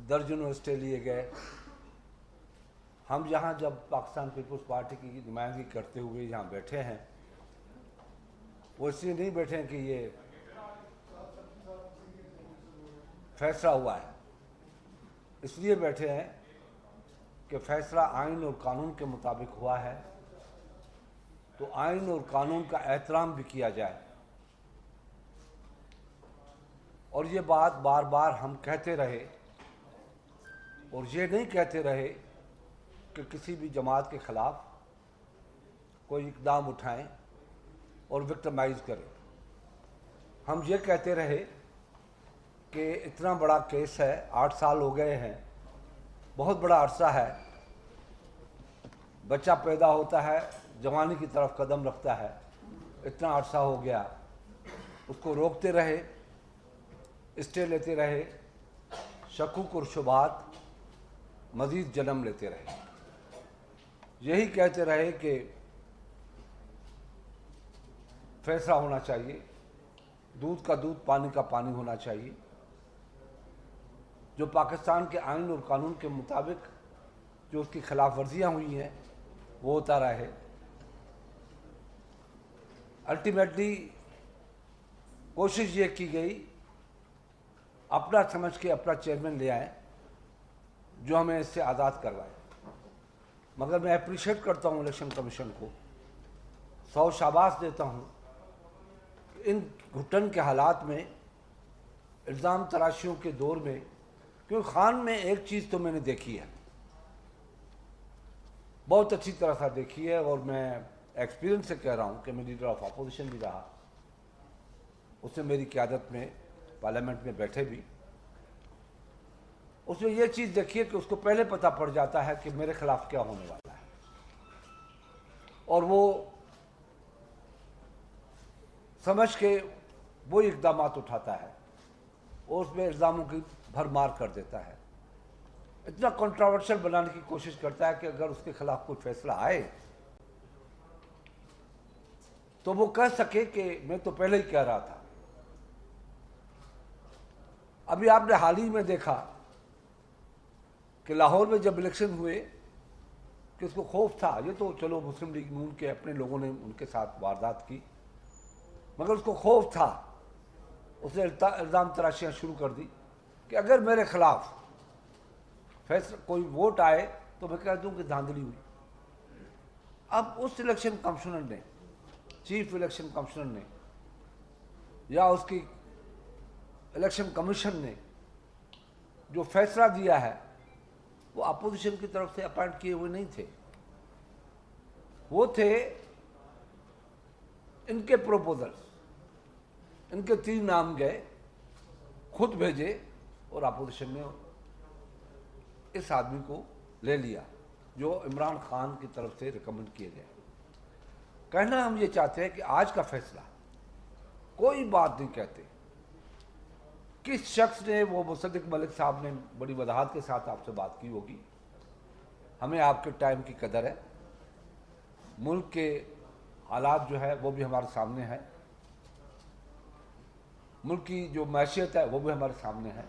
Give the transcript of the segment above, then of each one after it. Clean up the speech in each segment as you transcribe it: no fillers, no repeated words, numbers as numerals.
درجنوں اسٹے لیے گئے. ہم یہاں جب پاکستان پیپلز پارٹی کی نمائندگی کرتے ہوئے یہاں بیٹھے ہیں، وہ اس لیے نہیں بیٹھے ہیں کہ یہ فیصلہ ہوا ہے، اس لیے بیٹھے ہیں کہ فیصلہ آئین اور قانون کے مطابق ہوا ہے تو آئین اور قانون کا احترام بھی کیا جائے. اور یہ بات بار بار ہم کہتے رہے، اور یہ نہیں کہتے رہے کہ کسی بھی جماعت کے خلاف کوئی اقدام اٹھائیں اور وکٹمائز کریں. ہم یہ کہتے رہے کہ اتنا بڑا کیس ہے، 8 سال ہو گئے ہیں، بہت بڑا عرصہ ہے. بچہ پیدا ہوتا ہے، جوانی کی طرف قدم رکھتا ہے، اتنا عرصہ ہو گیا. اس کو روکتے رہے، اسٹے لیتے رہے، شکوک اور شبہات مزید جنم لیتے رہے. یہی کہتے رہے کہ فیصلہ ہونا چاہیے، دودھ کا دودھ پانی کا پانی ہونا چاہیے. جو پاکستان کے آئین اور قانون کے مطابق جو اس کی خلاف ورزیاں ہوئی ہیں وہ ہوتا رہے. الٹیمیٹلی کوشش یہ کی گئی اپنا سمجھ کے اپنا چیئرمین لے آئیں جو ہمیں اس سے آزاد کروائے. مگر میں اپریشیٹ کرتا ہوں الیکشن کمیشن کو، 100 شاباش دیتا ہوں کہ ان گھٹن کے حالات میں، الزام تراشیوں کے دور میں، کیونکہ خان میں ایک چیز تو میں نے دیکھی ہے، بہت اچھی طرح سے دیکھی ہے، اور میں ایکسپیرینس سے کہہ رہا ہوں کہ میں لیڈر آف اپوزیشن بھی رہا، اس نے میری قیادت میں پارلیمنٹ میں بیٹھے بھی. اس میں یہ چیز دیکھیے کہ اس کو پہلے پتہ پڑ جاتا ہے کہ میرے خلاف کیا ہونے والا ہے، اور وہ سمجھ کے وہی اقدامات اٹھاتا ہے اور اس میں الزاموں کی بھرمار کر دیتا ہے. اتنا کنٹراورشل بنانے کی کوشش کرتا ہے کہ اگر اس کے خلاف کوئی فیصلہ آئے تو وہ کہہ سکے کہ میں تو پہلے ہی کہہ رہا تھا. ابھی آپ نے حال ہی میں دیکھا کہ لاہور میں جب الیکشن ہوئے کہ اس کو خوف تھا، یہ تو چلو مسلم لیگ نون کے اپنے لوگوں نے ان کے ساتھ واردات کی، مگر اس کو خوف تھا. اس نے الزام تراشیاں شروع کر دی کہ اگر میرے خلاف فیصلہ کوئی ووٹ آئے تو میں کہہ دوں کہ دھاندلی ہوئی. اب اس الیکشن کمشنر نے، چیف الیکشن کمشنر نے، یا اس کی الیکشن کمیشن نے جو فیصلہ دیا ہے وہ اپوزیشن کی طرف سے اپائنٹ کیے ہوئے نہیں تھے، وہ تھے ان کے پروپوزلز. ان کے 3 نام گئے، خود بھیجے، اور اپوزیشن نے اس آدمی کو لے لیا جو عمران خان کی طرف سے ریکمنڈ کیے گئے. کہنا ہم یہ چاہتے ہیں کہ آج کا فیصلہ کوئی بات نہیں کہتے کس شخص نے، وہ مصدق ملک صاحب نے بڑی وضاحت کے ساتھ آپ سے بات کی ہوگی. ہمیں آپ کے ٹائم کی قدر ہے، ملک کے حالات جو ہے وہ بھی ہمارے سامنے ہے، ملک کی جو معیشت ہے وہ بھی ہمارے سامنے ہے.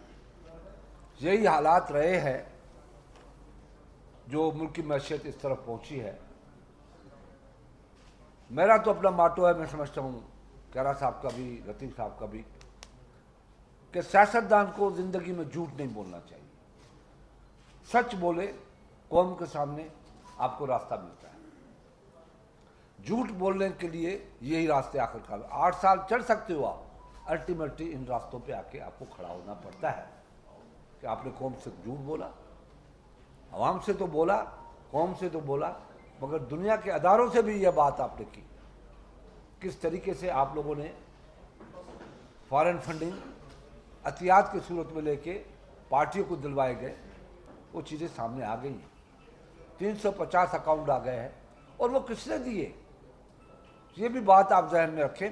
یہی حالات رہے ہیں جو ملک کی معیشت اس طرف پہنچی ہے. میرا تو اپنا ماٹو ہے، میں سمجھتا ہوں کیرا صاحب کا بھی، لطیف صاحب کا بھی، کہ سیاستدان کو زندگی میں جھوٹ نہیں بولنا چاہیے. سچ بولے، قوم کے سامنے آپ کو راستہ ملتا ہے. جھوٹ بولنے کے لیے یہی راستے آخر کار 8 سال چڑھ سکتے ہو آپ، الٹیمیٹلی ان راستوں پہ آ کے آپ کو کھڑا ہونا پڑتا ہے کہ آپ نے قوم سے جھوٹ بولا، عوام سے تو بولا، قوم سے تو بولا، مگر دنیا کے اداروں سے بھی یہ بات آپ نے کی. کس طریقے سے آپ لوگوں نے فارن فنڈنگ عطیات کی صورت میں لے کے پارٹیوں کو دلوائے گئے، وہ چیزیں سامنے آ گئی ہیں. 350 اکاؤنٹ آ گئے ہیں، اور وہ کس نے دیے، یہ بھی بات آپ ذہن میں رکھیں،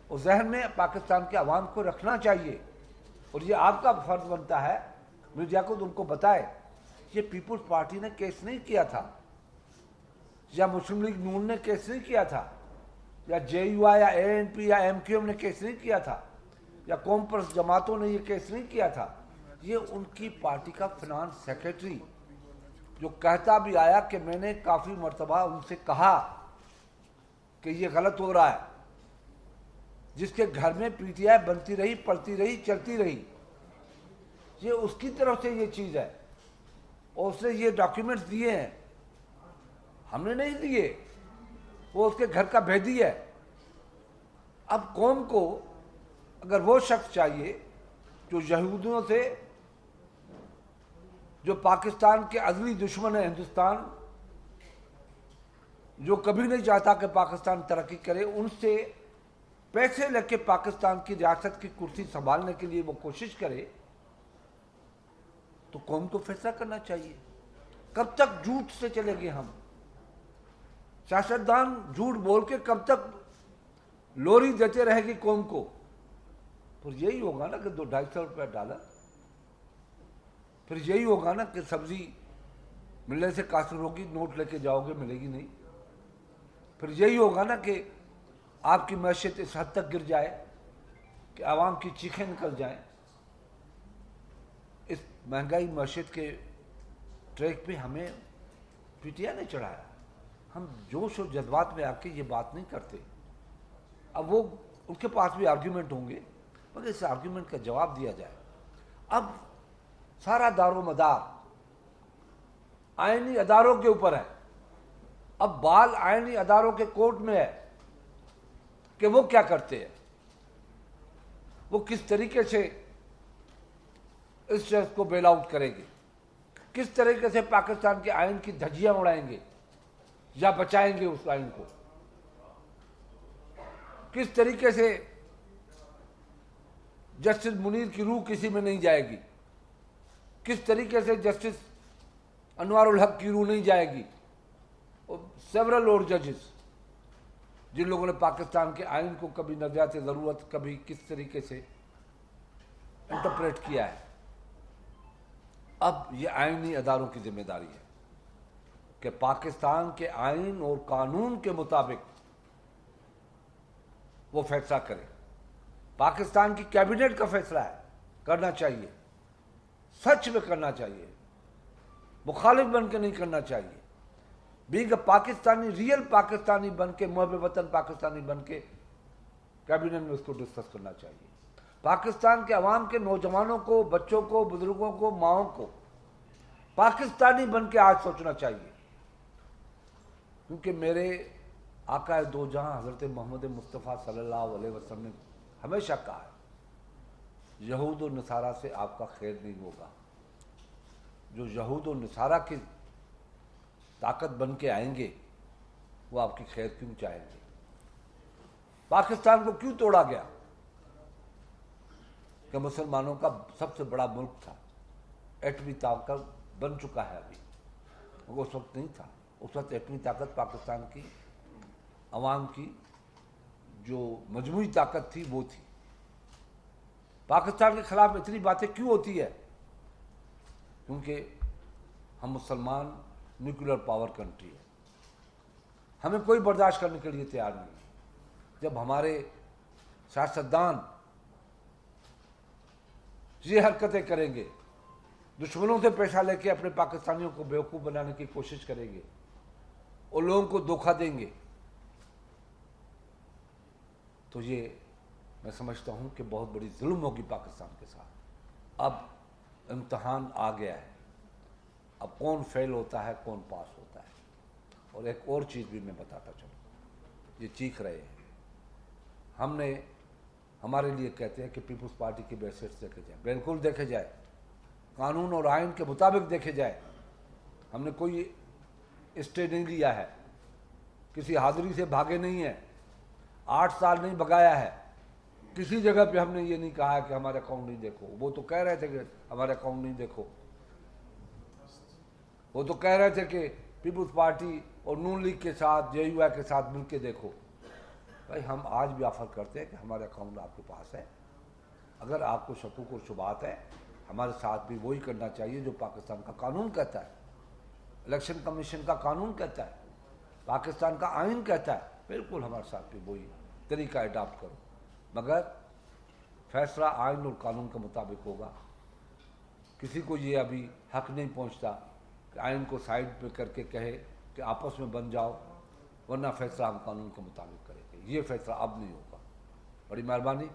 اور ذہن میں پاکستان کے عوام کو رکھنا چاہیے. اور یہ آپ کا فرض بنتا ہے میڈیا کو ان کو بتائے. یہ پیپلز پارٹی نے کیس نہیں کیا تھا، یا مسلم لیگ نون نے کیس نہیں کیا تھا، یا جے یو آئی یا اے این پی یا ایم کیو ایم نے کیس نہیں کیا تھا، یا قوم پرست جماعتوں نے یہ کیس نہیں کیا تھا. یہ ان کی پارٹی کا فنانس سیکریٹری جو کہتا بھی آیا کہ میں نے کافی مرتبہ ان سے کہا کہ یہ غلط ہو رہا ہے، جس کے گھر میں پی ٹی آئی بنتی رہی، پلتی رہی، چلتی رہی، یہ اس کی طرف سے یہ چیز ہے اور اس نے یہ ڈاکیومنٹس دیے ہیں، ہم نے نہیں دیے، وہ اس کے گھر کا بھیدی ہے۔ اب قوم کو اگر وہ شخص چاہیے جو یہودیوں سے، جو پاکستان کے ازلی دشمن ہے ہندوستان، جو کبھی نہیں چاہتا کہ پاکستان ترقی کرے، ان سے پیسے لے کے پاکستان کی ریاست کی کرسی سنبھالنے کے لیے وہ کوشش کرے، تو قوم کو فیصلہ کرنا چاہیے۔ کب تک جھوٹ سے چلے گے ہم؟ سیاستدان جھوٹ بول کے کب تک لوری دیتے رہے گی قوم کو؟ پھر یہی ہوگا نا کہ 200-250 روپے ڈالر، پھر یہی ہوگا نا کہ سبزی ملنے سے قاصر ہوگی، نوٹ لے کے جاؤ گے ملے گی نہیں، پھر یہی ہوگا نا کہ آپ کی معیشت اس حد تک گر جائے کہ عوام کی چیخیں نکل جائیں۔ اس مہنگائی معیشت کے ٹریک پہ ہمیں پی ٹی آئی نے چڑھایا، ہم جوش و جذبات میں آ کے یہ بات نہیں کرتے۔ اب وہ ان کے پاس بھی آرگیومنٹ ہوں گے، مگر اس آرگیومنٹ کا جواب دیا جائے۔ اب سارا دار و مدار آئینی اداروں کے اوپر ہے، اب بال آئینی اداروں کے کورٹ میں ہے کہ وہ کیا کرتے ہیں، وہ کس طریقے سے اس شخص کو بیل آؤٹ کریں گے، کس طریقے سے پاکستان کے آئین کی دھجیاں اڑائیں گے یا بچائیں گے اس آئین کو، کس طریقے سے جسٹس منیر کی روح کسی میں نہیں جائے گی، کس طریقے سے جسٹس انوار الحق کی روح نہیں جائے گی، اور سیورل اور ججز جن لوگوں نے پاکستان کے آئین کو کبھی نظریات ضرورت، کبھی کس طریقے سے انٹرپریٹ کیا ہے۔ اب یہ آئینی اداروں کی ذمہ داری ہے کہ پاکستان کے آئین اور قانون کے مطابق وہ فیصلہ کرے۔ پاکستان کی کیبنٹ کا فیصلہ ہے، کرنا چاہیے، سچ میں کرنا چاہیے، مخالف بن کے نہیں کرنا چاہیے، بینگ پاکستانی، ریئل پاکستانی بن کے، محب وطن پاکستانی بن کے کیبنٹ میں اس کو ڈسکس کرنا چاہیے۔ پاکستان کے عوام کے نوجوانوں کو، بچوں کو، بزرگوں کو، ماؤں کو پاکستانی بن کے آج سوچنا چاہیے، کیونکہ میرے آقا دو جہاں حضرت محمد مصطفیٰ صلی اللہ علیہ وسلم نے ہمیشہ کہا ہے، یہود و نصارہ سے آپ کا خیر نہیں ہوگا۔ جو یہود و نصارہ کی طاقت بن کے آئیں گے وہ آپ کی خیر کیوں چاہیں گے؟ پاکستان کو کیوں توڑا گیا؟ کہ مسلمانوں کا سب سے بڑا ملک تھا، ایٹمی طاقت بن چکا ہے ابھی، وہ اس وقت نہیں تھا۔ اس وقت ایٹمی طاقت پاکستان کی عوام کی جو مجموعی طاقت تھی وہ تھی۔ پاکستان کے خلاف اتنی باتیں کیوں ہوتی ہے؟ کیونکہ ہم مسلمان نیوکلیر پاور کنٹری ہے، ہمیں کوئی برداشت کرنے کے لیے تیار نہیں ہے۔ جب ہمارے سیاستدان یہ حرکتیں کریں گے، دشمنوں سے پیسہ لے کے اپنے پاکستانیوں کو بیوقوف بنانے کی کوشش کریں گے اور لوگوں کو دھوکہ دیں گے، تو یہ میں سمجھتا ہوں کہ بہت بڑی ظلم ہوگی پاکستان کے ساتھ۔ اب امتحان آ گیا ہے، اب کون فیل ہوتا ہے، کون پاس ہوتا ہے۔ اور ایک اور چیز بھی میں بتاتا چلوں، یہ چیخ رہے ہیں، ہم نے ہمارے لیے کہتے ہیں کہ پیپلز پارٹی کے بیسٹس دیکھے جائیں، بالکل دیکھے جائے، قانون اور آئین کے مطابق دیکھے جائے۔ ہم نے کوئی اسٹے نہیں لیا ہے، کسی حاضری سے بھاگے نہیں ہیں، 8 سال نہیں بگایا ہے، کسی جگہ پہ ہم نے یہ نہیں کہا ہے کہ ہمارے اکاؤنٹ نہیں دیکھو۔ وہ تو کہہ رہے تھے کہ ہمارے اکاؤنٹ نہیں دیکھو، وہ تو کہہ رہے تھے کہ پیپلز پارٹی اور نون لیگ کے ساتھ، جے یو آئی کے ساتھ مل کے دیکھو۔ بھائی ہم آج بھی آفر کرتے ہیں کہ ہمارے اکاؤنٹ آپ کے پاس ہے، اگر آپ کو شکوک و شبہات ہے، ہمارے ساتھ بھی وہی کرنا چاہیے جو پاکستان کا قانون کہتا ہے، الیکشن کمیشن کا قانون کہتا ہے، پاکستان کا آئین کہتا ہے، بالکل ہمارے ساتھ بھی وہی طریقہ اڈاپٹ کرو، مگر فیصلہ آئین اور قانون کے مطابق ہوگا۔ کسی کو یہ ابھی حق نہیں پہنچتا کہ آئین کو سائڈ پہ کر کے کہے کہ آپس میں بن جاؤ ورنہ فیصلہ ہم قانون کے مطابق کریں گے. یہ فیصلہ اب نہیں ہوگا. بڑی مہربانی.